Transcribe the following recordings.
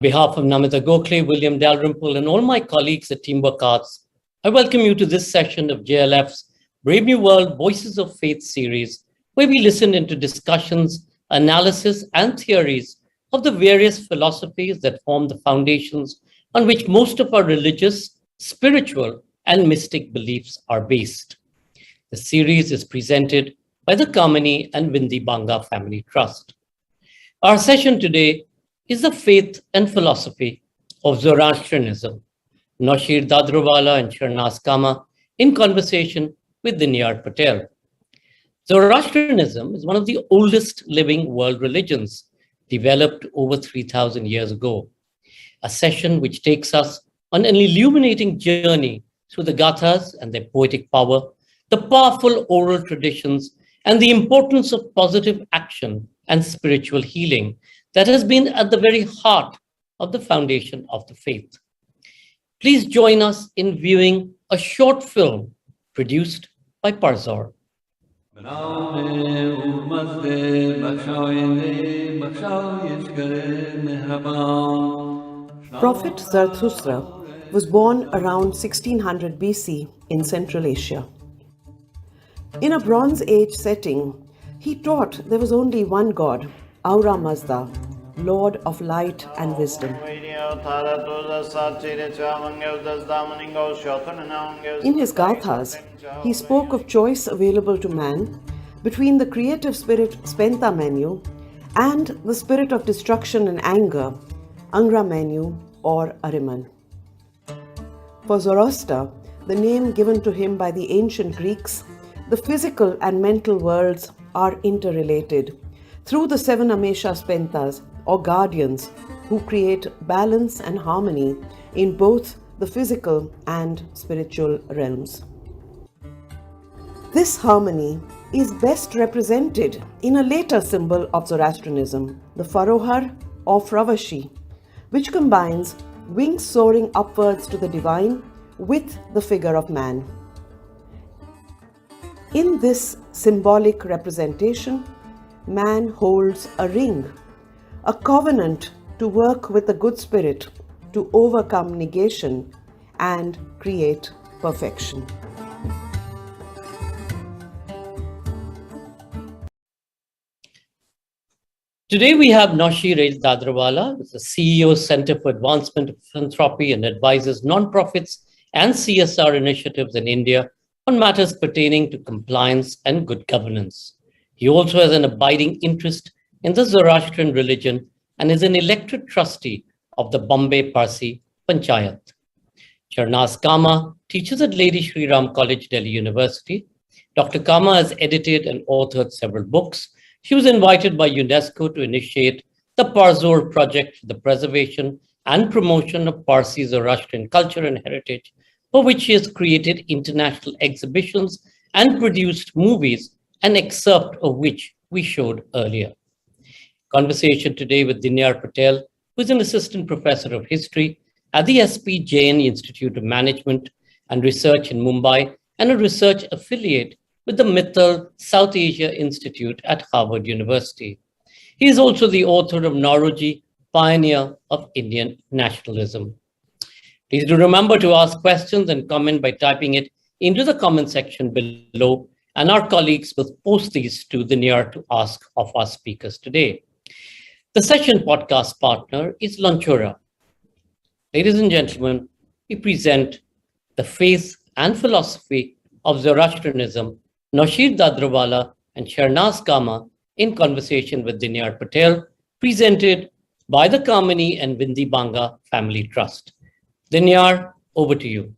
behalf of Namita Gokhale, William Dalrymple, and all my colleagues at Team Gāthās, I welcome you to this session of JLF's Brave New World Voices of Faith series, where we listen into discussions, analysis, and theories of the various philosophies that form the foundations on which most of our religious, spiritual, and mystic beliefs are based. The series is presented by the Cama and Vindi Banga Family Trust. Our session today is the faith and philosophy of Zoroastrianism. Noshir, Dadrawala, and Shernaz Cama in conversation with Dinyar Patel. Zoroastrianism is one of the oldest living world religions, developed over 3,000 years ago. A session which takes us on an illuminating journey through the Gāthās and their poetic power, the powerful oral traditions, and the importance of positive action and spiritual healing that has been at the very heart of the foundation of the faith. Please join us in viewing a short film produced by Parzor. Prophet Zarathustra was born around 1600 BC in Central Asia. In a Bronze Age setting, he taught there was only one God, Ahura Mazda, Lord of light and wisdom. In his Gāthās, he spoke of choice available to man between the creative spirit Spenta Menu and the spirit of destruction and anger, Angra Menu or Ahriman. For Zoroaster, the name given to him by the ancient Greeks, the physical and mental worlds are interrelated through the seven Amesha Spentas or guardians who create balance and harmony in both the physical and spiritual realms. This harmony is best represented in a later symbol of Zoroastrianism, the Farohar or Fravashi, which combines wings soaring upwards to the divine with the figure of man. In this symbolic representation, man holds a ring, a covenant to work with the good spirit to overcome negation and create perfection. Today we have Noshir Dadrawala, the CEO, Center for Advancement of Philanthropy, and advises nonprofits and CSR initiatives in India on matters pertaining to compliance and good governance. He also has an abiding interest in the Zoroastrian religion and is an elected trustee of the Bombay Parsi Panchayat. Shernaz Cama teaches at Lady Shri Ram College, Delhi University. Dr. Cama has edited and authored several books. She was invited by UNESCO to initiate the Parzor project for the preservation and promotion of Parsi Zoroastrian culture and heritage, for which she has created international exhibitions and produced movies, an excerpt of which we showed earlier. Conversation today with Dinyar Patel, who is an assistant professor of history at the SP Jain Institute of Management and Research in Mumbai and a research affiliate with the Mittal South Asia Institute at Harvard University. He is also the author of Nauroji, Pioneer of Indian Nationalism. Please do remember to ask questions and comment by typing it into the comment section below, and our colleagues will post these to Dinyar to ask of our speakers today. The session podcast partner is Lanchora. Ladies and gentlemen, we present the faith and philosophy of Zoroastrianism, Noshir Dadrawala and Shernaz Cama in conversation with Dinyar Patel, presented by the Cama and Vindi Banga Family Trust. Dinyar, over to you.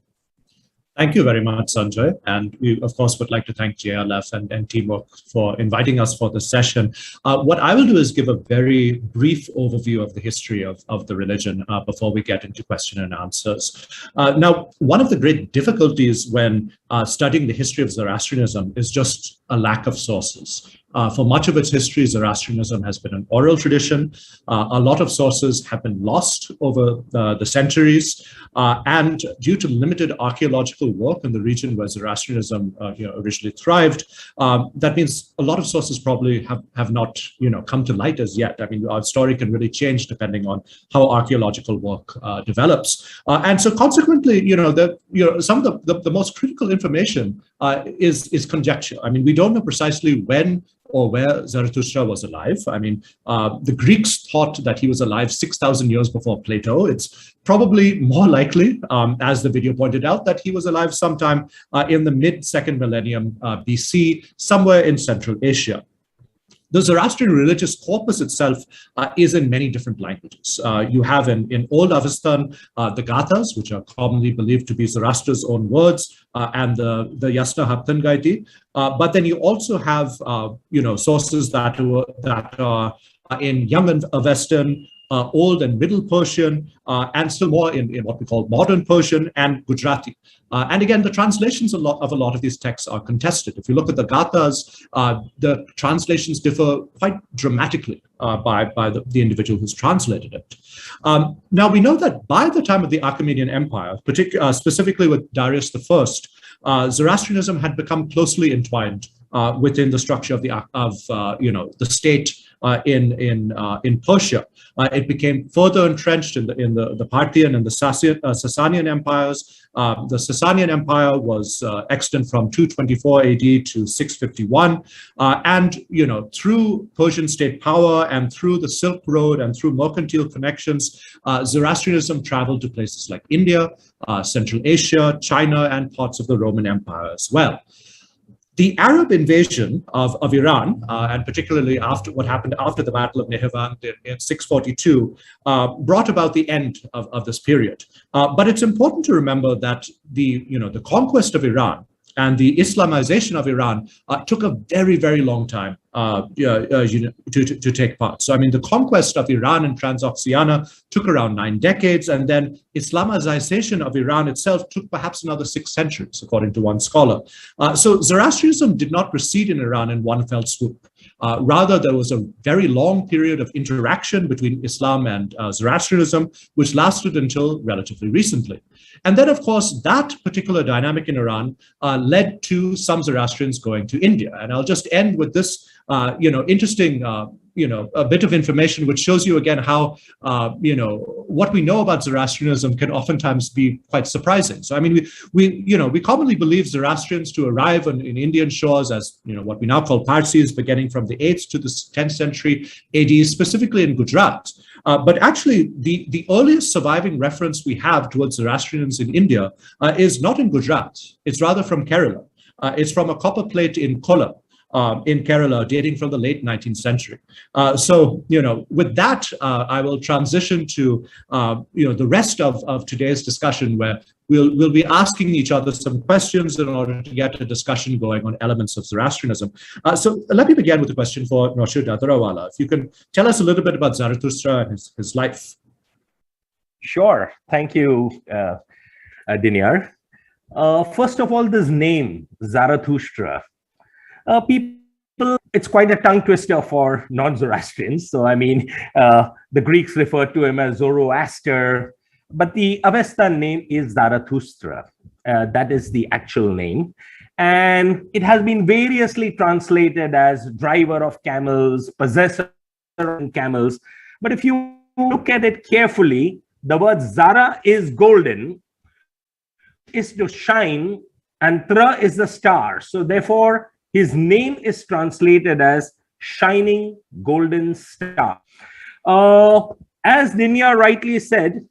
Thank you very much, Sanjay. And we, of course, would like to thank JLF and Teamwork for inviting us for this session. What I will do is give a very brief overview of the history of the religion before we get into question and answers. Now, one of the great difficulties when studying the history of Zoroastrianism is just a lack of sources. For much of its history, Zoroastrianism has been an oral tradition. A lot of sources have been lost over the centuries. And due to limited archaeological work in the region where Zoroastrianism originally thrived, that means a lot of sources probably have not come to light as yet. I mean, our story can really change depending on how archaeological work develops. And so consequently, some of the most critical information is conjecture. I mean, we don't know precisely when or where Zarathustra was alive. I mean, the Greeks thought that he was alive 6,000 years before Plato. It's probably more likely, as the video pointed out, that he was alive sometime in the mid-second millennium BC, somewhere in Central Asia. The Zoroastrian religious corpus itself is in many different languages. You have in Old Avestan the Gāthās, which are commonly believed to be Zoroaster's own words, and the Yasna Haptangaiti. But then you also have sources that are in Young Avestan, Old and Middle Persian, and still more in what we call modern Persian and Gujarati. And again, the translations of a lot of these texts are contested. If you look at the Gāthās, the translations differ quite dramatically by the individual who's translated it. Now, we know that by the time of the Achaemenid Empire, specifically with Darius I, Zoroastrianism had become closely entwined within the structure of the state in Persia. It became further entrenched in the Parthian and the Sasanian empires. The Sasanian Empire was extant from 224 AD to 651, and through Persian state power and through the Silk Road and through mercantile connections, Zoroastrianism traveled to places like India, Central Asia, China, and parts of the Roman Empire as well. The Arab invasion of Iran, and particularly after what happened after the Battle of Nehevand in 642, brought about the end of this period. But it's important to remember that the conquest of Iran and the Islamization of Iran took a very, very long time to take part. So, I mean, the conquest of Iran and Transoxiana took around 9 decades, and then Islamization of Iran itself took perhaps another 6 centuries, according to one scholar. So Zoroastrianism did not proceed in Iran in one fell swoop. Rather, there was a very long period of interaction between Islam and Zoroastrianism, which lasted until relatively recently. And then, of course, that particular dynamic in Iran led to some Zoroastrians going to India. And I'll just end with this, interesting, a bit of information which shows you again how, what we know about Zoroastrianism can oftentimes be quite surprising. So, I mean, we commonly believe Zoroastrians to arrive in Indian shores as, what we now call Parsis, beginning from the 8th to the 10th century AD, specifically in Gujarat. But actually, the earliest surviving reference we have towards Zoroastrians in India is not in Gujarat. It's rather from Kerala. It's from a copper plate in Kollam, in Kerala, dating from the late 19th century. So, with that, I will transition to, the rest of today's discussion, where we'll be asking each other some questions in order to get a discussion going on elements of Zoroastrianism. So let me begin with a question for Noshir Dadrawala. If you can tell us a little bit about Zarathustra and his life. Sure. Thank you, Dinyar. First of all, this name, Zarathustra. People, it's quite a tongue twister for non-Zoroastrians. So, I mean, the Greeks referred to him as Zoroaster, but the Avestan name is Zarathustra. That is the actual name. And it has been variously translated as driver of camels, possessor of camels. But if you look at it carefully, the word Zara is golden, is to shine, and Tra is the star. So therefore, his name is translated as shining golden star. As Dinyar rightly said,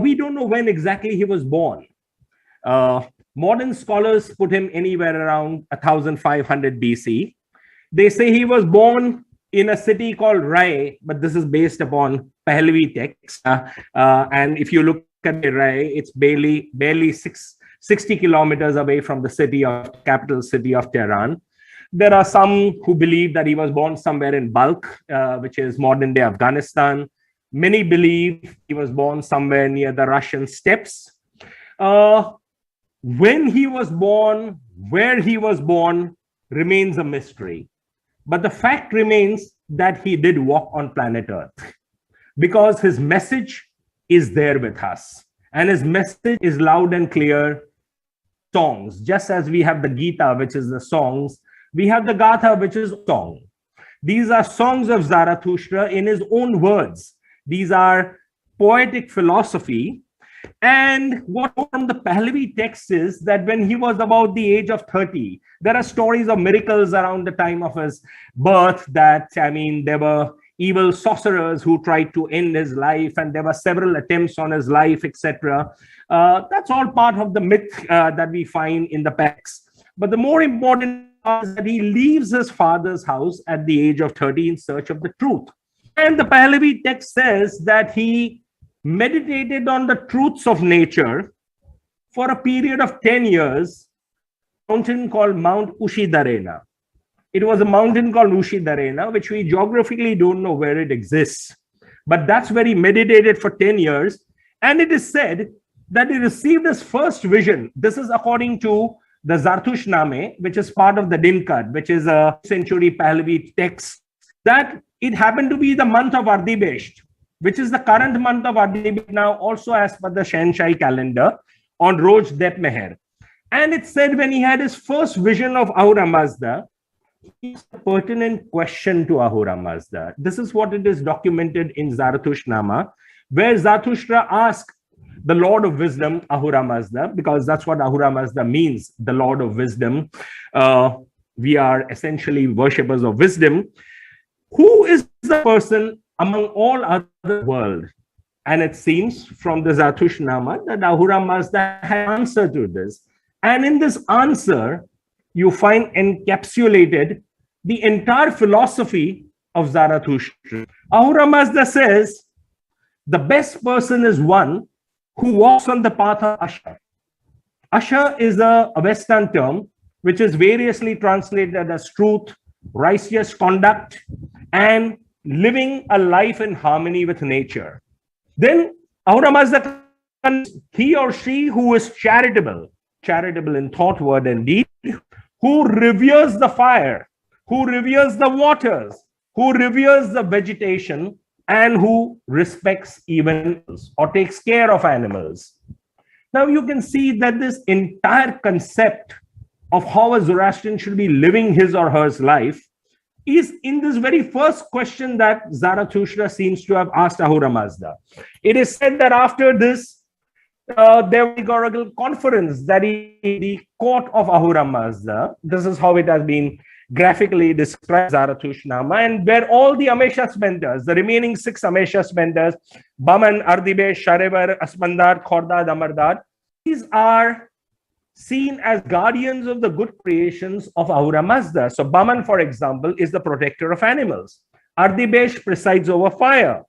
we don't know when exactly he was born. Modern scholars put him anywhere around 1500 BC. They say he was born in a city called Rai, but this is based upon Pahlavi texts. And if you look at Rai, it's barely 60 kilometers away from the capital city of Tehran. There are some who believe that he was born somewhere in Balkh, which is modern day Afghanistan. Many believe he was born somewhere near the Russian steppes. When he was born, where he was born remains a mystery. but the fact remains that he did walk on planet Earth, because his message is there with us, and his message is loud and clear. Songs, just as we have the Gita, which is the songs, we have the Gatha, which is song. These are songs of Zarathustra in his own words. These are poetic philosophy. And what from the Pahlavi text is that when he was about the age of 30, there are stories of miracles around the time of his birth that, I mean, there were evil sorcerers who tried to end his life, and there were several attempts on his life, etc. That's all part of the myth that we find in the text. But the more important is that he leaves his father's house at the age of 30 in search of the truth. And the Pahlavi text says that he meditated on the truths of nature for a period of 10 years, a mountain called Mount Ushidarena. It was a mountain called Ushidarena, which we geographically don't know where it exists. But that's where he meditated for 10 years. And it is said that he received his first vision. This is according to the Zartushname, which is part of the Dinkad, which is a century Pahlavi text, that it happened to be the month of Ardibesht, which is the current month of Ardibesht now, also as per the Shenshai calendar, on Roj Dep Meher. And it said when he had his first vision of Ahura Mazda, he asked a pertinent question to Ahura Mazda. This is what it is documented in Zarathushtrama, where Zarathustra asked the Lord of Wisdom, Ahura Mazda, because that's what Ahura Mazda means, the Lord of Wisdom. We are essentially worshippers of wisdom. Who is the person among all other world? And it seems from the Zarathushtrama that Ahura Mazda had answer to this. And in this answer, you find encapsulated the entire philosophy of Zarathustra. Ahura Mazda says, the best person is one who walks on the path of Asha. Asha is a Western term which is variously translated as truth, righteous conduct, and living a life in harmony with nature. Then Ahura Mazda, he or she who is charitable in thought, word, and deed, who reveres the fire, who reveres the waters, who reveres the vegetation, and who respects even animals or takes care of animals. Now you can see that this entire concept of how a Zoroastrian should be living his or her life is in this very first question that Zarathustra seems to have asked Ahura Mazda. It is said that after this, there was a Gorogal conference that in the court of Ahura Mazda. This is how it has been graphically described, Zarathushtrama, and where all the Amesha spenders, the remaining 6 Amesha spenders, Baman, Ardibesh, Sharevar, Aspandar, Khordad, Amardad, these are seen as guardians of the good creations of Ahura Mazda. So Baman, for example, is the protector of animals. Ardibesh presides over fire.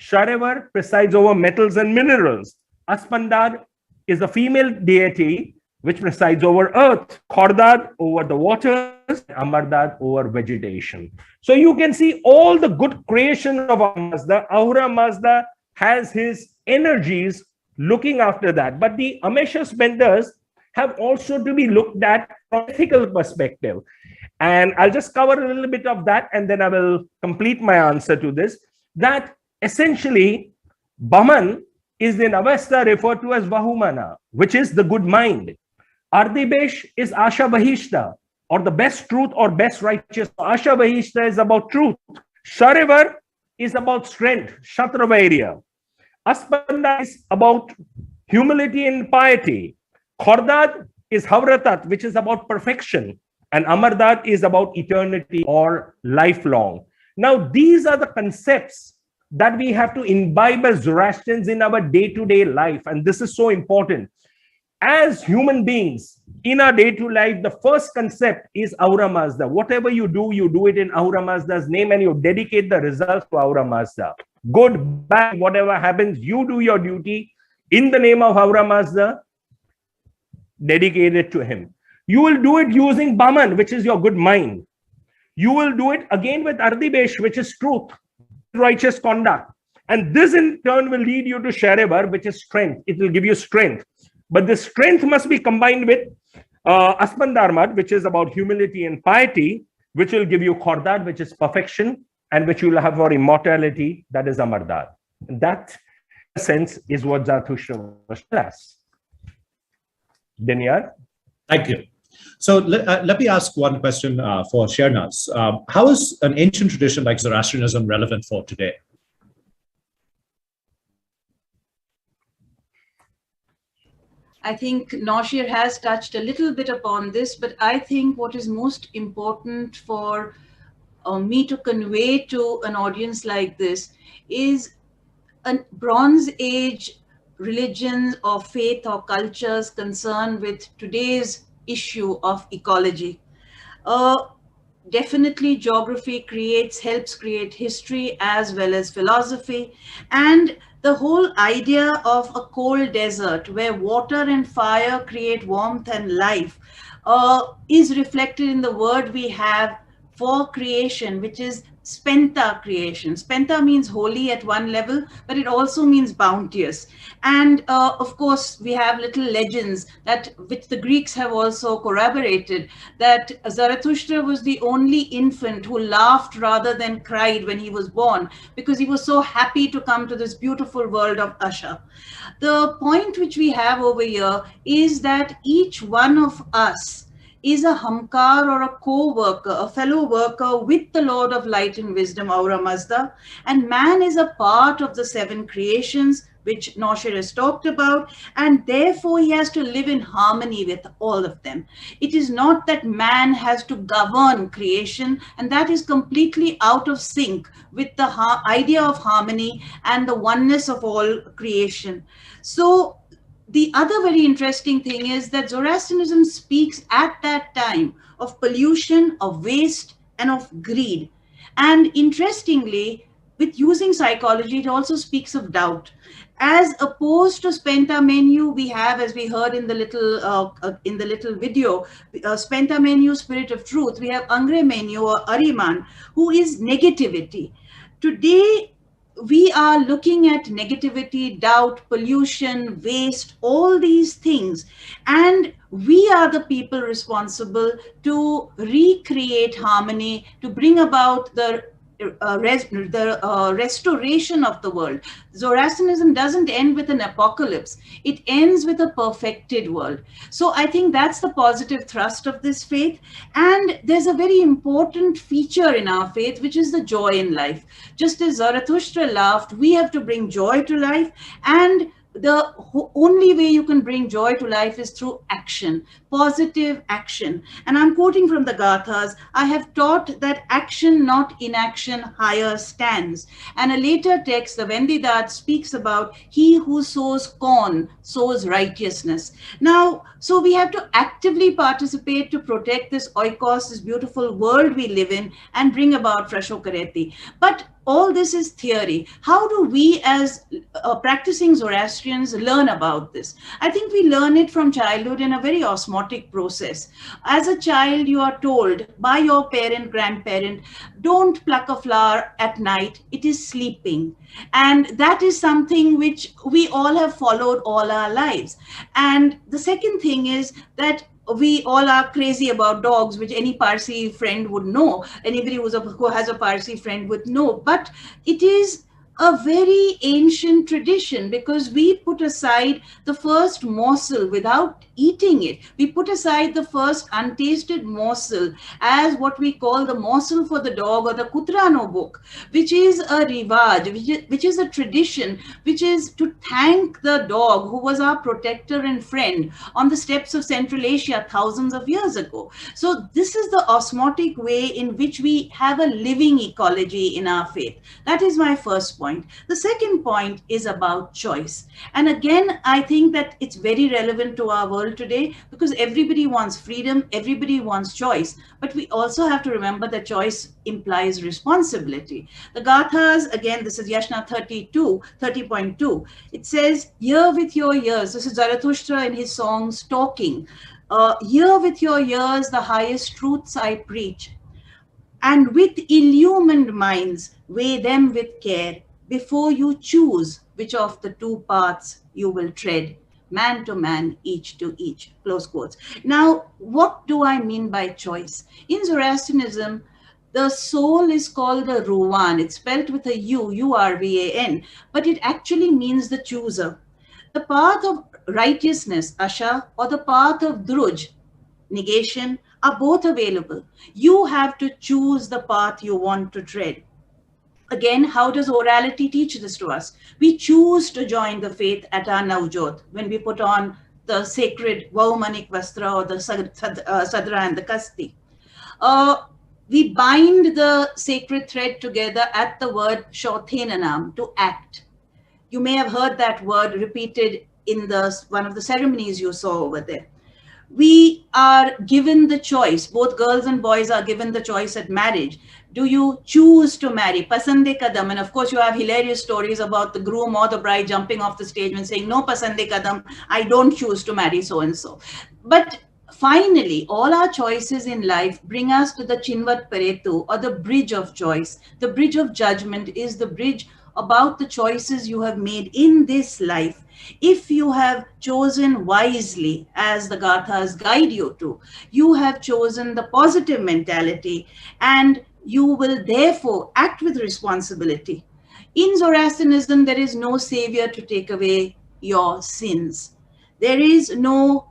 Sharevar presides over metals and minerals. Aspandar is a female deity which presides over earth. Khordad over the waters. Amardad over vegetation. So you can see all the good creation of Ahura Mazda. Ahura Mazda has his energies looking after that. But the Amesha spenders have also to be looked at from ethical perspective. And I'll just cover a little bit of that, and then I will complete my answer to this. That essentially, Baman is in Avesta referred to as Vahumana, which is the good mind. Ardibesh is Asha Vahishta, or the best truth or best righteous. Asha Vahishta is about truth. Sharevar is about strength, Shatravairya. Aspanda is about humility and piety. Khordad is Havratat, which is about perfection. And Amardad is about eternity or lifelong. Now, these are the concepts that we have to imbibe as Zoroastrians in our day-to-day life. And this is so important. As human beings, in our day-to-day life, the first concept is Ahura Mazda. Whatever you do it in Ahura Mazda's name, and you dedicate the results to Ahura Mazda. Good, bad, whatever happens, you do your duty in the name of Ahura Mazda, dedicate it to him. You will do it using Baman, which is your good mind. You will do it again with Ardibesh, which is truth, righteous conduct. And this in turn will lead you to Sharevar, which is strength. It will give you strength. But the strength must be combined with Aspandarmad, which is about humility and piety. which will give you Khordad, which is perfection, and which you will have for immortality, that is Amardad. That sense is what Zarathustra was telling us. Dinyar? Thank you. So let me ask one question for Shernaz. How is an ancient tradition like Zoroastrianism relevant for today? I think Noshir has touched a little bit upon this, but I think what is most important for me to convey to an audience like this is a Bronze Age religions or faith or cultures concerned with today's issue of ecology. Definitely geography helps create history as well as philosophy, and the whole idea of a cold desert where water and fire create warmth and life is reflected in the word we have for creation, which is spenta creation. Spenta means holy at one level, but it also means bounteous. And of course, we have little legends that which the Greeks have also corroborated, that Zarathustra was the only infant who laughed rather than cried when he was born, because he was so happy to come to this beautiful world of Asha. The point which we have over here is that each one of us is a hamkar or a co-worker, a fellow worker with the Lord of Light and Wisdom, Aura Mazda, and man is a part of the 7 creations which Noshir has talked about, and therefore he has to live in harmony with all of them. It is not that man has to govern creation, and that is completely out of sync with the idea of harmony and the oneness of all creation. So the other very interesting thing is that Zoroastrianism speaks at that time of pollution, of waste, and of greed. And interestingly, with using psychology, it also speaks of doubt. As opposed to Spenta Menu, we have, as we heard in the little video, Spenta Menu, Spirit of Truth. We have Angre Menu or Ariman, who is negativity. Today, we are looking at negativity, doubt, pollution, waste, all these things. And we are the people responsible to recreate harmony, to bring about the restoration of the world. Zoroastrianism doesn't end with an apocalypse. It ends with a perfected world. So I think that's the positive thrust of this faith. And there's a very important feature in our faith, which is the joy in life. Just as Zarathustra laughed, we have to bring joy to life, and the only way you can bring joy to life is through action, positive action. And I'm quoting from the Gāthās, I have taught that action, not inaction, higher stands. And a later text, the Vendidat, speaks about he who sows corn sows righteousness. Now, so we have to actively participate to protect this oikos, this beautiful world we live in, and bring about Frashokareti. But all this is theory. How do we as practicing Zoroastrians learn about this? I think we learn it from childhood in a very osmotic process. As a child, you are told by your parent, grandparent, don't pluck a flower at night, it is sleeping. And that is something which we all have followed all our lives. And the second thing is that we all are crazy about dogs, which any Parsi friend would know. Anybody who has a Parsi friend would know. But it is a very ancient tradition, because we put aside the first morsel without eating it. We put aside the first untasted morsel as what we call the morsel for the dog, or the Kutrano book, which is a rivaj, which is a tradition, which is to thank the dog who was our protector and friend on the steppes of Central Asia thousands of years ago. So this is the osmotic way in which we have a living ecology in our faith. That is my first point. The second point is about choice. And again, I think that it's very relevant to our world today, because everybody wants freedom, everybody wants choice. But we also have to remember that choice implies responsibility. The Gāthās, again, this is Yashna 30.2. It says, hear with your ears. This is Zarathustra in his songs talking. Hear with your ears the highest truths I preach, and with illumined minds weigh them with care, before you choose which of the 2 paths you will tread. man to man, each to each, close quotes. Now, what do I mean by choice? In Zoroastrianism, the soul is called the Ruvan. It's spelled with a U, U-R-V-A-N, but it actually means the chooser. The path of righteousness, Asha, or the path of Druj, negation, are both available. You have to choose the path you want to tread. Again, how does orality teach this to us? We choose to join the faith at our Navjot, when we put on the sacred Vaumanik Vastra or the Sadra and the Kasti. We bind the sacred thread together at the word Shothenanam, to act. You may have heard that word repeated in one of the ceremonies you saw over there. We are given the choice, both girls and boys are given the choice at marriage. Do you choose to marry? Pasande kadam. And of course, you have hilarious stories about the groom or the bride jumping off the stage and saying, no, pasande kadam, I don't choose to marry so-and-so. But finally, all our choices in life bring us to the Chinvat Paretu, or the bridge of choice. The bridge of judgment is the bridge about the choices you have made in this life. If you have chosen wisely, as the Gāthās guide you to, you have chosen the positive mentality, and you will therefore act with responsibility. In Zoroastrianism, there is no savior to take away your sins. There is no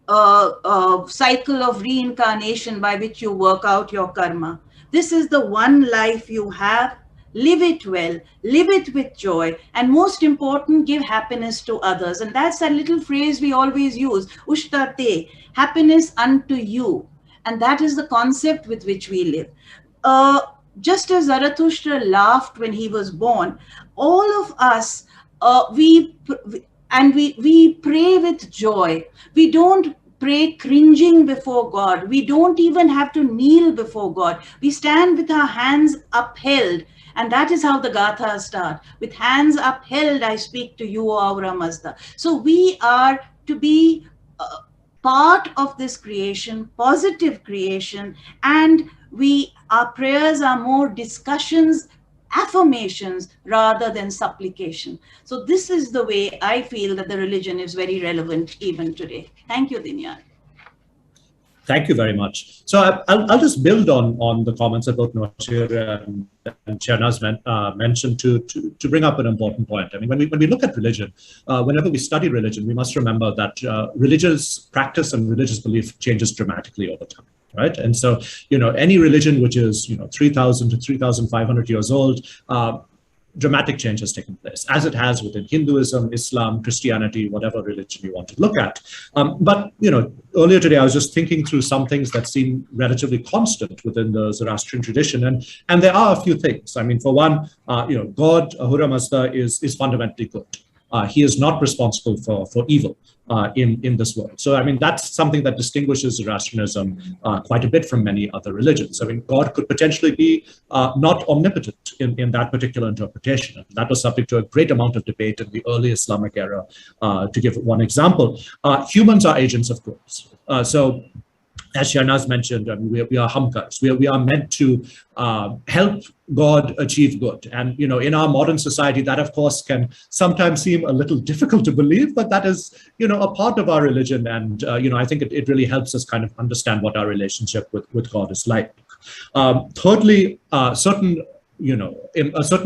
cycle of reincarnation by which you work out your karma. This is the one life you have. Live it well, live it with joy, and most important, give happiness to others. And that's that little phrase we always use, Ushtate, happiness unto you. And that is the concept with which we live. Just as Zarathustra laughed when he was born, all of us, we pray with joy. We don't pray cringing before God. We don't even have to kneel before God. We stand with our hands upheld. And that is how the Gāthās start. With hands upheld, I speak to you, O Aura Mazda. So we are to be part of this creation, positive creation, and our prayers are more discussions, affirmations, rather than supplication. So this is the way I feel that the religion is very relevant even today. Thank you, Dinyar. Thank you very much. So I'll just build on the comments that both Noshir and Shernaz mentioned to bring up an important point. I mean, when we look at religion, whenever we study religion, we must remember that religious practice and religious belief changes dramatically over time. Right. And so, any religion which is, 3,000 to 3,500 years old, dramatic change has taken place, as it has within Hinduism, Islam, Christianity, whatever religion you want to look at. But, earlier today, I was just thinking through some things that seem relatively constant within the Zoroastrian tradition. And there are a few things. I mean, for one, God, Ahura Mazda, is fundamentally good. He is not responsible for evil in this world. So, I mean, that's something that distinguishes Zoroastrianism quite a bit from many other religions. I mean, God could potentially be not omnipotent in that particular interpretation. That was subject to a great amount of debate in the early Islamic era. To give one example, humans are agents of good. So, as Shernaz mentioned, we are hamkars. We are meant to help God achieve good. And, in our modern society, that, of course, can sometimes seem a little difficult to believe, but that is, a part of our religion. And, I think it really helps us kind of understand what our relationship with God is like. Thirdly, a certain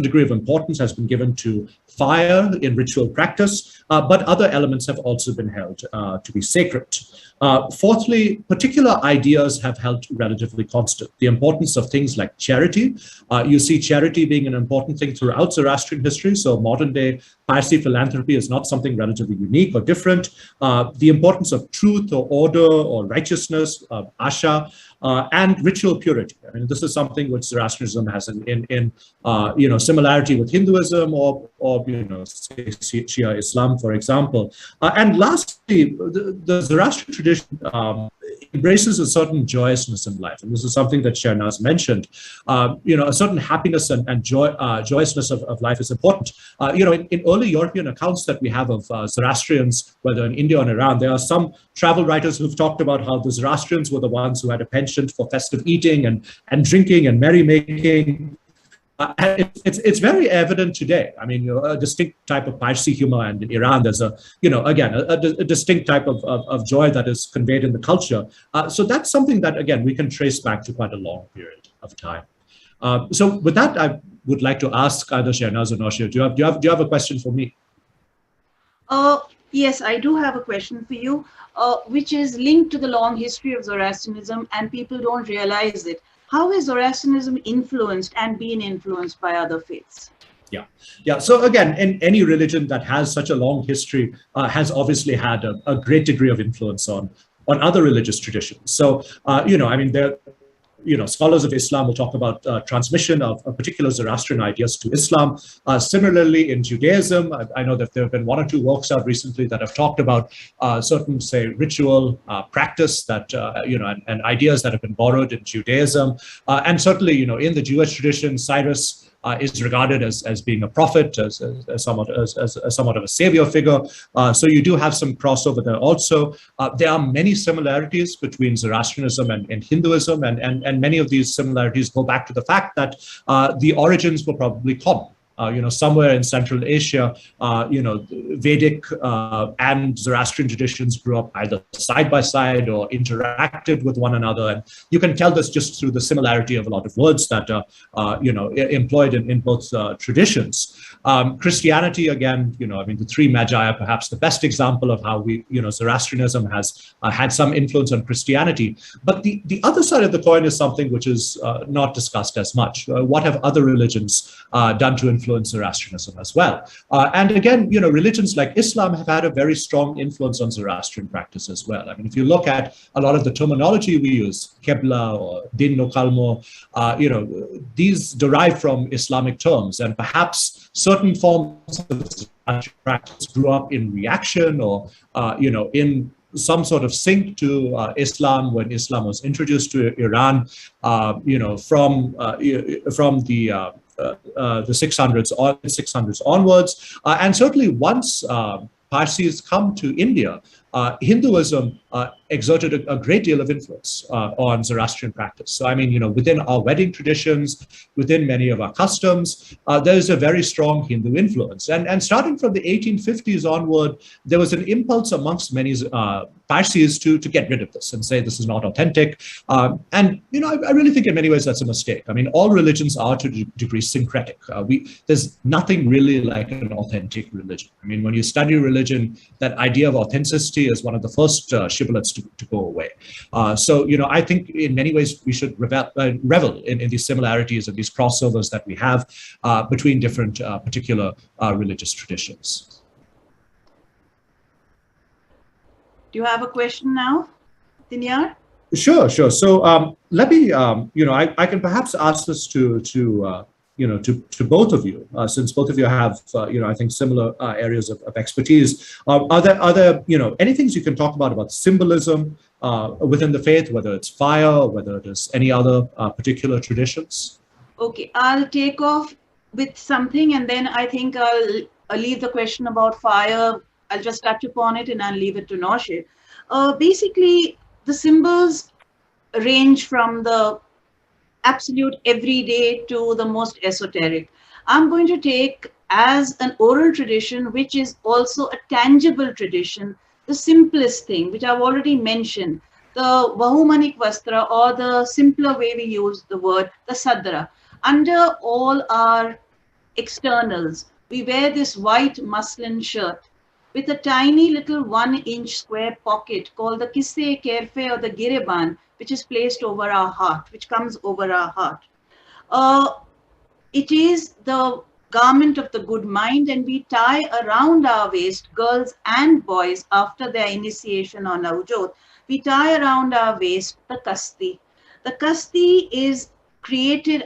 degree of importance has been given to fire in ritual practice, but other elements have also been held to be sacred. Fourthly, particular ideas have held relatively constant. The importance of things like charity. You see charity being an important thing throughout Zoroastrian history. So modern day Parsi philanthropy is not something relatively unique or different. The importance of truth or order or righteousness, asha, and ritual purity. I mean, this is something which Zoroastrianism has in similarity with Hinduism or Shia Islam, for example. And lastly, the Zoroastrian tradition embraces a certain joyousness in life. And this is something that Shernaz mentioned. A certain happiness and joyousness of life is important. In early European accounts that we have of Zoroastrians, whether in India or in Iran, there are some travel writers who've talked about how the Zoroastrians were the ones who had a penchant for festive eating and drinking and merrymaking. It's very evident today. I mean, a distinct type of Parsi humor, and in Iran, there's again, a distinct type of joy that is conveyed in the culture. So that's something that, again, we can trace back to quite a long period of time. So with that, I would like to ask either Shernaz or Noshir, do you have a question for me? Yes, I do have a question for you, which is linked to the long history of Zoroastrianism, and people don't realize it. How is Zoroastrianism influenced and been influenced by other faiths? Yeah. So again, in any religion that has such a long history has obviously had a great degree of influence on other religious traditions. So, I mean, scholars of Islam will talk about transmission of particular Zoroastrian ideas to Islam. Similarly, in Judaism, I know that there have been one or two works out recently that have talked about certain, say, ritual practice that, and ideas that have been borrowed in Judaism. And certainly, in the Jewish tradition, Cyrus is regarded as being a prophet, as somewhat of a savior figure. So you do have some crossover there also. There are many similarities between Zoroastrianism and Hinduism, and many of these similarities go back to the fact that the origins were probably common. Somewhere in Central Asia, Vedic and Zoroastrian traditions grew up either side by side or interacted with one another. And you can tell this just through the similarity of a lot of words that are, employed in both traditions. Christianity, again, I mean, the three magi are perhaps the best example of how Zoroastrianism has had some influence on Christianity. But the other side of the coin is something which is not discussed as much. What have other religions done to influence Zoroastrianism as well? And again, religions like Islam have had a very strong influence on Zoroastrian practice as well. I mean, if you look at a lot of the terminology we use, Qibla or Din no Kalmo, these derive from Islamic terms, and perhaps certain forms of practice grew up in reaction or, in some sort of sync to Islam when Islam was introduced to Iran, from the 600s onwards. And certainly once Parsis come to India, Hinduism exerted a great deal of influence on Zoroastrian practice. So, I mean, within our wedding traditions, within many of our customs, there is a very strong Hindu influence. And starting from the 1850s onward, there was an impulse amongst many Parsis to get rid of this and say this is not authentic. And, I really think in many ways that's a mistake. I mean, all religions are to a degree syncretic. There's nothing really like an authentic religion. I mean, when you study religion, that idea of authenticity is one of the first shibboleths to go away. So, I think in many ways we should revel in these similarities and these crossovers that we have between different particular religious traditions. Do you have a question now, Dinyar? Sure. So let me, I can perhaps ask this to both of you, since both of you have, I think similar areas of expertise. Are there, any things you can talk about symbolism within the faith, whether it's fire, or whether it is any other particular traditions? Okay, I'll take off with something, and then I think I'll leave the question about fire. I'll just touch upon it, and I'll leave it to Noshir. Basically, the symbols range from the absolute everyday to the most esoteric. I'm going to take as an oral tradition, which is also a tangible tradition, the simplest thing, which I've already mentioned, the Vahumanik Vastra, or the simpler way we use the word, the Sadra. Under all our externals, we wear this white muslin shirt with a tiny little 1-inch square pocket called the Kisse Kerfe or the Gireban, which is placed over our heart, which comes over our heart. It is the garment of the good mind, and we tie around our waist, girls and boys, after their initiation on Avjot, we tie around our waist the Kasti. The Kasti is created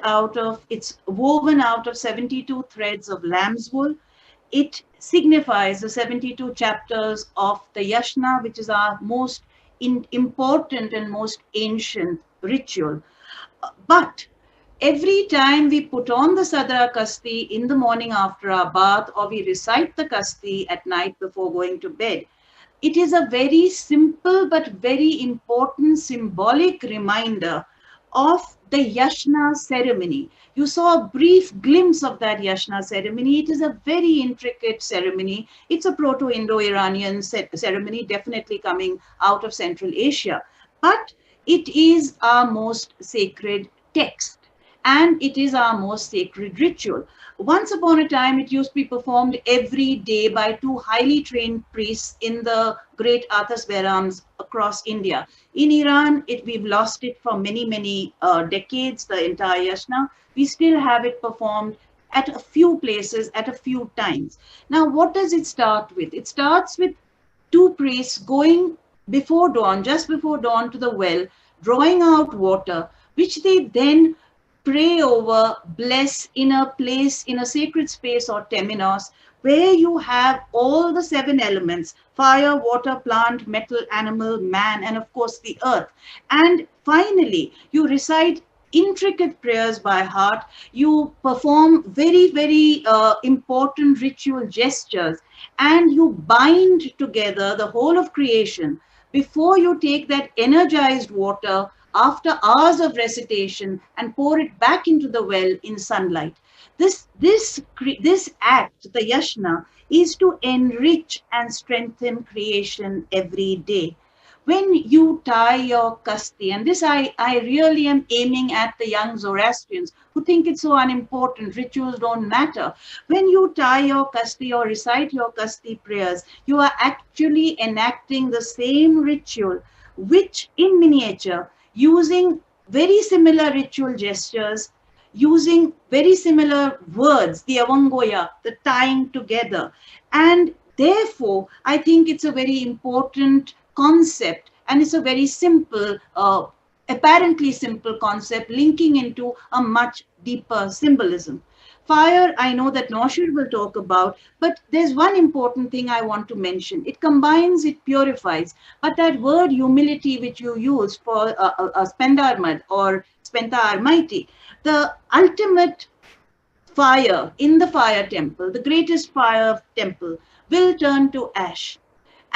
it's woven out of 72 threads of lamb's wool. It signifies the 72 chapters of the Yashna, which is our most important and most ancient ritual. But every time we put on the Sadra Kasti in the morning after our bath, or we recite the Kasti at night before going to bed, it is a very simple but very important symbolic reminder of the Yashna ceremony. You saw a brief glimpse of that Yashna ceremony. It is a very intricate ceremony. It's a Proto-Indo-Iranian ceremony, definitely coming out of Central Asia. But it is our most sacred text, and it is our most sacred ritual. Once upon a time, it used to be performed every day by two highly trained priests in the great Athas Bairams across India. In Iran, we've lost it for many, many decades, the entire Yashna. We still have it performed at a few places, at a few times. Now, what does it start with? It starts with two priests going before dawn, just before dawn, to the well, drawing out water, which they then pray over, bless in a place, in a sacred space or temenos, where you have all the seven elements: fire, water, plant, metal, animal, man, and of course the earth. And finally, you recite intricate prayers by heart. You perform very, very important ritual gestures, and you bind together the whole of creation before you take that energized water after hours of recitation and pour it back into the well in sunlight. This act, the Yashna, is to enrich and strengthen creation every day. When you tie your kasti, and this I really am aiming at the young Zoroastrians who think it's so unimportant, rituals don't matter. When you tie your kasti or recite your kasti prayers, you are actually enacting the same ritual, which in miniature, using very similar ritual gestures, using very similar words, the avangoya, the tying together. And therefore, I think it's a very important concept, and it's a very simple, apparently simple concept, linking into a much deeper symbolism. Fire, I know that Noshir will talk about, but there's one important thing I want to mention. It combines, it purifies, but that word humility which you use for Spendarmad or Spenta Armaiti, the ultimate fire in the fire temple, the greatest fire temple, will turn to ash.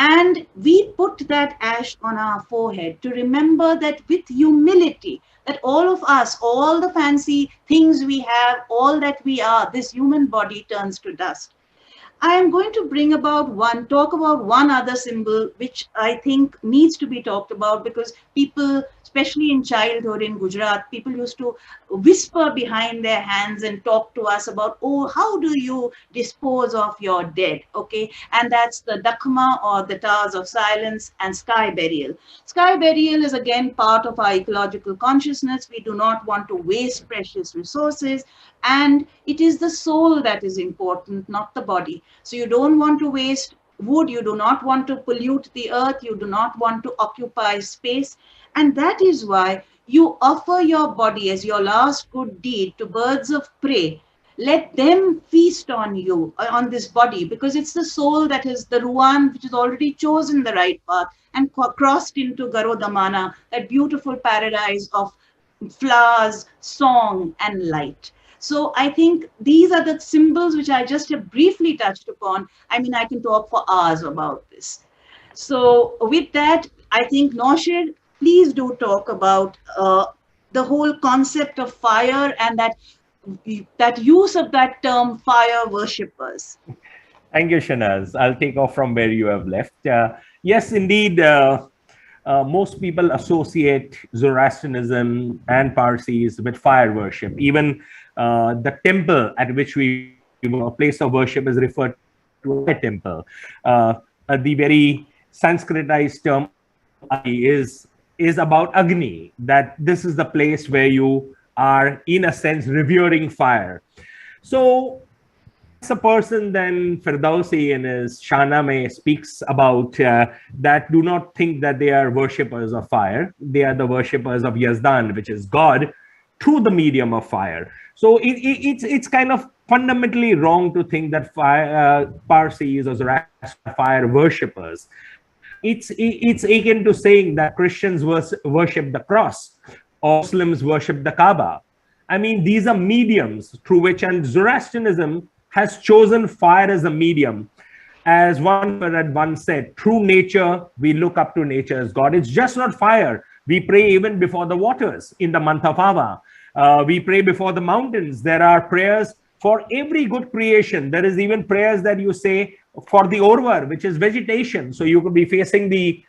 And we put that ash on our forehead to remember that with humility, that all of us, all the fancy things we have, all that we are, this human body turns to dust. I am going to talk about one other symbol which I think needs to be talked about, because people, especially in childhood in Gujarat, people used to whisper behind their hands and talk to us about, oh, how do you dispose of your dead? Okay, and that's the Dakma, or the towers of silence, and sky burial. Sky burial is again part of our ecological consciousness. We do not want to waste precious resources, and it is the soul that is important, not the body. So you don't want to waste wood, you do not want to pollute the earth, you do not want to occupy space. And that is why you offer your body as your last good deed to birds of prey. Let them feast on you, on this body, because it's the soul that is the Ruan, which has already chosen the right path and crossed into Garodamana, that beautiful paradise of flowers, song, and light. So I think these are the symbols which I just have briefly touched upon. I mean, I can talk for hours about this. So with that, I think Noshir, please do talk about the whole concept of fire and that use of that term, fire worshippers. Thank you, Shernaz. I'll take off from where you have left. Yes, indeed, most people associate Zoroastrianism and Parsis with fire worship. Even the temple at which a place of worship is referred to a temple. The very Sanskritized term is about Agni, that this is the place where you are, in a sense, revering fire. So as a person, then Firdausi in his Shahnameh speaks about that do not think that they are worshippers of fire. They are the worshippers of Yazdan, which is God, through the medium of fire. So it's kind of fundamentally wrong to think that Parsis or Zoroastrians are fire worshippers. It's akin to saying that Christians worship the cross or Muslims worship the Kaaba. I mean, these are mediums through which, and Zoroastrianism has chosen fire as a medium. As one had once said, through nature, we look up to nature as God. It's just not fire, We pray even before the waters in the month of Ava. We pray before the mountains. There are prayers for every good creation. There is even prayers that you say for the Orvar, which is vegetation. So you could be facing the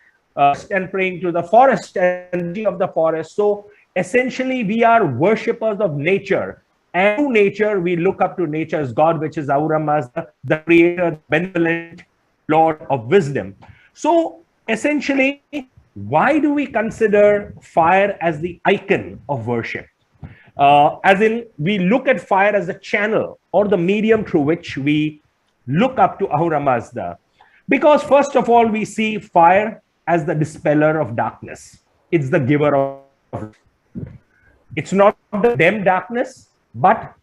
and praying to the forest and of the forest. So essentially, we are worshippers of nature. And through nature, we look up to nature's God, which is Ahura Mazda, the creator, the benevolent Lord of wisdom. So essentially, why do we consider fire as the icon of worship? As in, we look at fire as a channel or the medium through which we look up to Ahura Mazda. Because first of all, we see fire as the dispeller of darkness. It's the giver of. It's not the dim darkness, but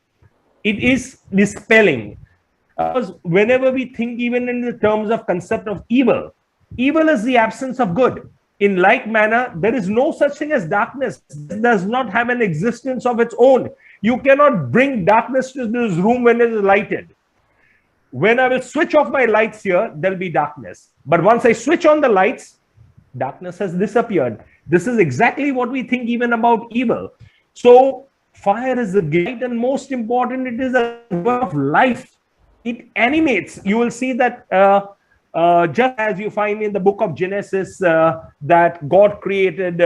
it is dispelling. Because whenever we think even in the terms of concept of evil, evil is the absence of good. In like manner, there is no such thing as darkness. It does not have an existence of its own. You cannot bring darkness to this room when it is lighted. When I will switch off my lights here, there'll be darkness. But once I switch on the lights, darkness has disappeared. This is exactly what we think even about evil. So fire is the light, and most important, it is a giver of life. It animates. You will see that just as you find in the book of Genesis that God created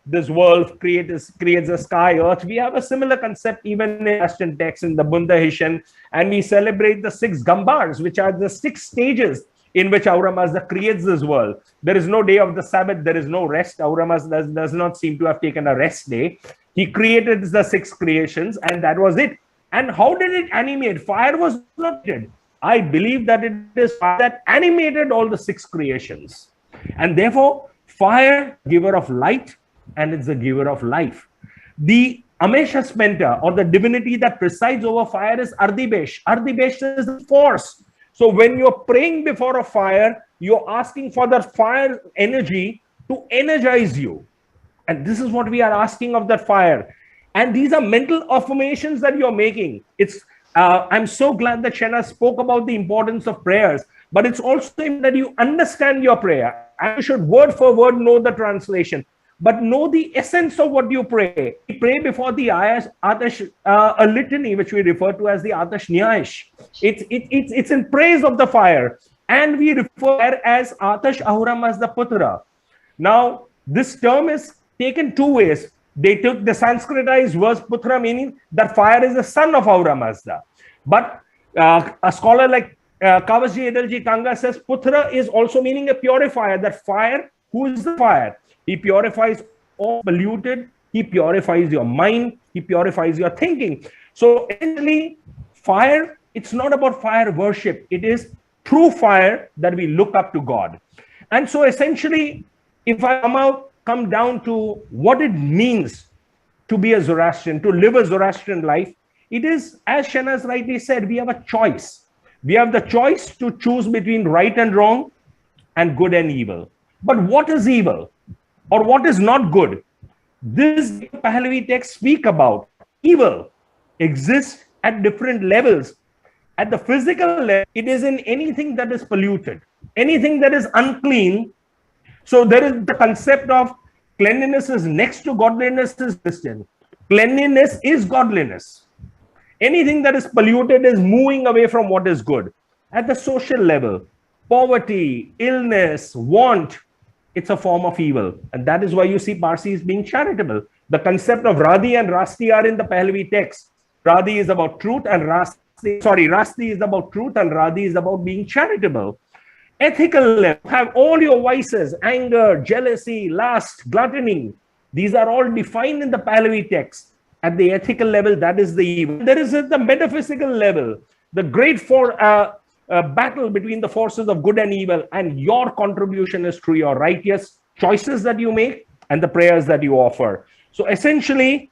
this world, creates the sky, earth. We have a similar concept even in Western texts in the Bundahishan, and we celebrate the 6 Gambars, which are the 6 stages in which Ahura Mazda creates this world. There is no day of the Sabbath. There is no rest. Ahura Mazda does not seem to have taken a rest day. He created the 6 creations, and that was it. And how did it animate? Fire was not it. I believe that it is fire that animated all the 6 creations. And therefore, fire, giver of light, and it's the giver of life. The Amesha Spenta, or the divinity that presides over fire, is Ardibesh. Ardibesh is the force. So when you're praying before a fire, you're asking for that fire energy to energize you. And this is what we are asking of that fire. And these are mental affirmations that you're making. I'm so glad that Shernaz spoke about the importance of prayers, but it's also that you understand your prayer. And you should word for word know the translation, but know the essence of what you pray. We pray before the Atash, a litany, which we refer to as the Atash Nyash. It's in praise of the fire. And we refer as Atash Ahura Mazda Putra. Now, this term is taken 2 ways. They took the Sanskritized verse Putra, meaning that fire is the son of Ahura Mazda. But a scholar like Kavasji Edalji Kanga says Putra is also meaning a purifier. That fire, who is the fire? He purifies all polluted. He purifies your mind. He purifies your thinking. So essentially, fire, it's not about fire worship. It is through fire that we look up to God. And so essentially, if I come down to what it means to be a Zoroastrian, to live a Zoroastrian life, it is, as Shernaz rightly said, we have a choice. We have the choice to choose between right and wrong and good and evil. But what is evil? Or what is not good? This Pahlavi texts speak about evil exists at different levels. At the physical level, it is in anything that is polluted, anything that is unclean. So there is the concept of cleanliness is next to godliness is distant. Cleanliness is godliness. Anything that is polluted is moving away from what is good. At the social level, poverty, illness, want, it's a form of evil. And that is why you see Parsis being charitable. The concept of Radhi and Rasti are in the Pahlavi text. Radhi is about truth and Rasti is about truth and Radhi is about being charitable. Ethical level, have all your vices, anger, jealousy, lust, gluttony. These are all defined in the Pahlavi text. At the ethical level, that is the evil. There is at the metaphysical level, the great battle between the forces of good and evil, and your contribution is through your righteous choices that you make and the prayers that you offer. So essentially,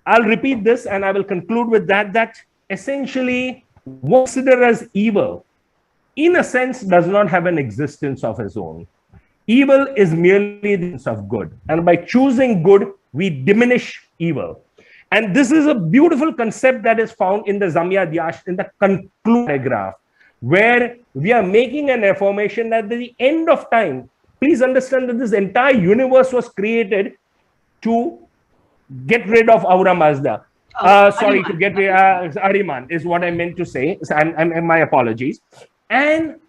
I'll repeat this and I will conclude with that essentially, what we consider as evil, in a sense, does not have an existence of its own. Evil is merely the essence of good. And by choosing good, we diminish evil. And this is a beautiful concept that is found in the Zamya Dyash, in the conclusion paragraph, where we are making an affirmation that at the end of time, please understand that this entire universe was created to get rid of Aura Mazda. Sorry, to get rid of Ahriman is what I meant to say. So my apologies. And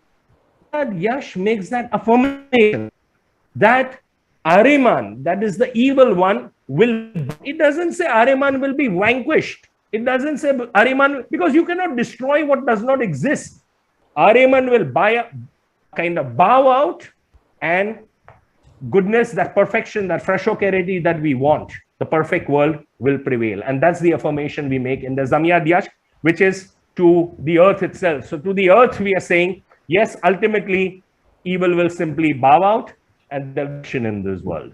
Yash makes that affirmation that Ahriman, that is the evil one, it doesn't say Ahriman will be vanquished. It doesn't say Ahriman, because you cannot destroy what does not exist. Ahriman will kind of bow out, and goodness, that perfection, that frashokerity that we want, the perfect world will prevail. And that's the affirmation we make in the Zamiyad Yash, which is to the earth itself. So to the earth, we are saying, yes, ultimately, evil will simply bow out and there'll be action in this world.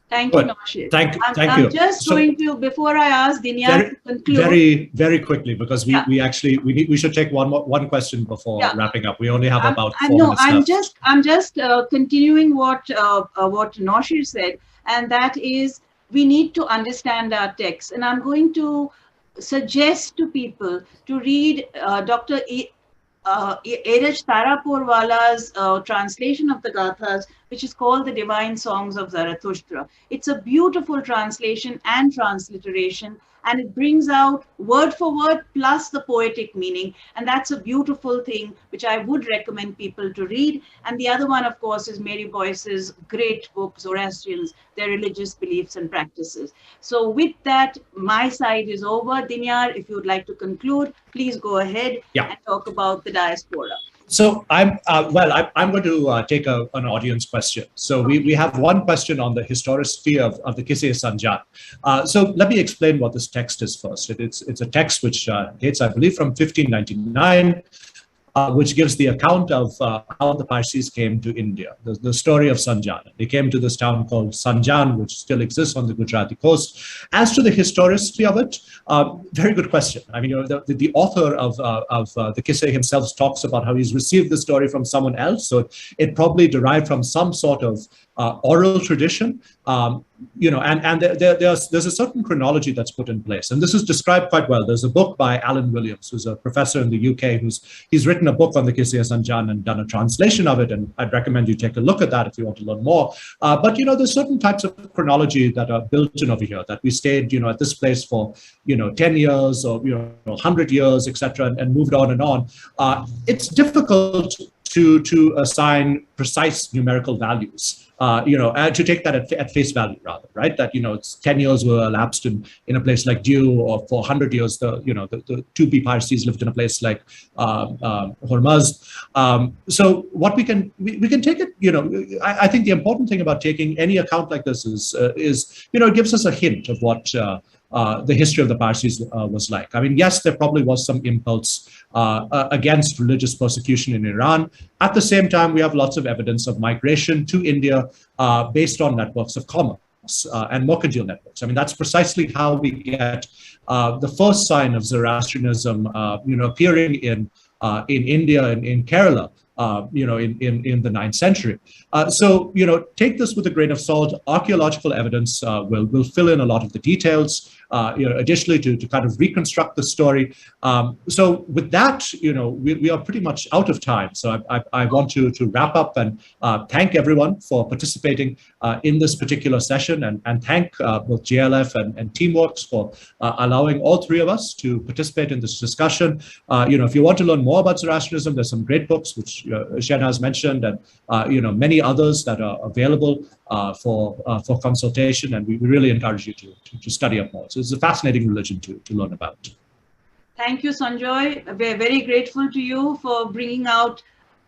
Thank you, Noshir. Thank you. I'm just going to, before I ask Dinyar to conclude. Very quickly, because we should take one question before wrapping up. We only have about 4 minutes left. I'm just continuing what Noshir said, and that is we need to understand our text. And I'm going to suggest to people to read Dr. Eraj Tarapurwala's translation of the Gāthās, which is called The Divine Songs of Zarathustra. It's a beautiful translation and transliteration, and it brings out word for word plus the poetic meaning. And that's a beautiful thing, which I would recommend people to read. And the other one, of course, is Mary Boyce's great book, Zoroastrians, Their Religious Beliefs and Practices. So with that, my side is over. Dinyar, if you would like to conclude, please go ahead and talk about the diaspora. So I'm going to take an audience question. So we have one question on the historicity of the Kise Sanjan. So let me explain what this text is first. It's a text which dates, I believe, from 1599. Which gives the account of how the Parsis came to India, the story of Sanjan. They came to this town called Sanjan, which still exists on the Gujarati coast. As to the historicity of it, very good question. I mean, the author of the Kise himself talks about how he's received the story from someone else. So it probably derived from some sort of oral tradition. And there's a certain chronology that's put in place, and this is described quite well. There's a book by Alan Williams, who's a professor in the UK, he's written a book on the Kise Sanjan and done a translation of it, and I'd recommend you take a look at that if you want to learn more. But there's certain types of chronology that are built in over here, that we stayed at this place for 10 years or 100 years, etc., and moved on and on. It's difficult to assign precise numerical values. And to take that at face value, rather, right? That it's 10 years were elapsed in a place like Diu, or for 100 years the 2B Parsis lived in a place like Hormuz. So what we can take it. I think the important thing about taking any account like this is it gives us a hint of what the history of the Parsis was like. I mean, yes, there probably was some impulse against religious persecution in Iran. At the same time, we have lots of evidence of migration to India based on networks of commerce and mercantile networks. I mean, that's precisely how we get the first sign of Zoroastrianism, appearing in India and in Kerala. In the 9th century. So take this with a grain of salt. Archaeological evidence will fill in a lot of the details, additionally to kind of reconstruct the story. So with that, we are pretty much out of time. So I want to wrap up and thank everyone for participating in this particular session, and thank both JLF and Teamworks for allowing all three of us to participate in this discussion. If you want to learn more about Zoroastrianism, there's some great books which Shernaz mentioned, and many others that are available for consultation, and we really encourage you to study up more. So it's a fascinating religion to learn about. Thank you, Sanjoy. We're very grateful to you for bringing out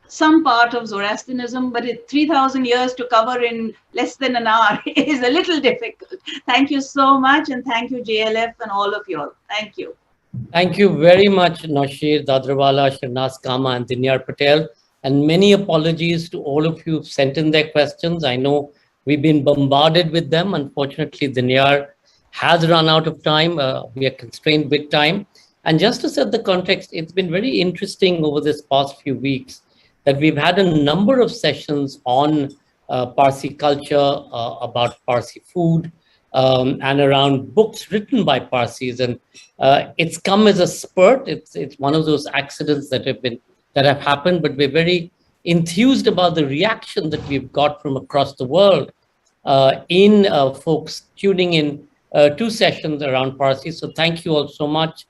some part of Zoroastrianism, but 3,000 years to cover in less than an hour is a little difficult. Thank you so much, and thank you, JLF, and all of you all. Thank you. Thank you very much, Noshir, Dadrawala, Shernaz, Cama, and Dinyar Patel. And many apologies to all of you who've sent in their questions. I know we've been bombarded with them. Unfortunately, Dinyar has run out of time. We are constrained with time. And just to set the context, it's been very interesting over this past few weeks that we've had a number of sessions on Parsi culture, about Parsi food, and around books written by Parsis. And it's come as a spurt. It's one of those accidents that have happened, but we're very enthused about the reaction that we've got from across the world in folks tuning in 2 sessions around Parsi. So thank you all so much.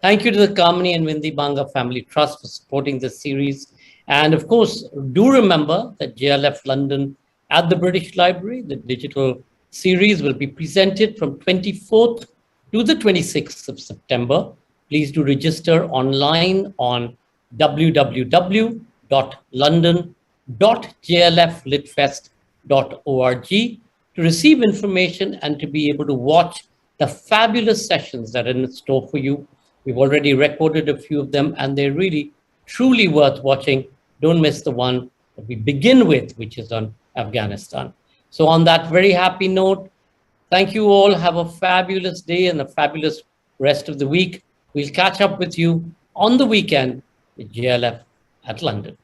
Thank you to the Kamini and Vindi Banga Family Trust for supporting this series. And of course, do remember that JLF London at the British Library, the digital series will be presented from 24th to the 26th of September. Please do register online on www.london.jlflitfest.org to receive information and to be able to watch the fabulous sessions that are in store for you. We've already recorded a few of them, and they're really, truly worth watching. Don't miss the one that we begin with, which is on Afghanistan. So on that very happy note, thank you all. Have a fabulous day and a fabulous rest of the week. We'll catch up with you on the weekend with JLF at London.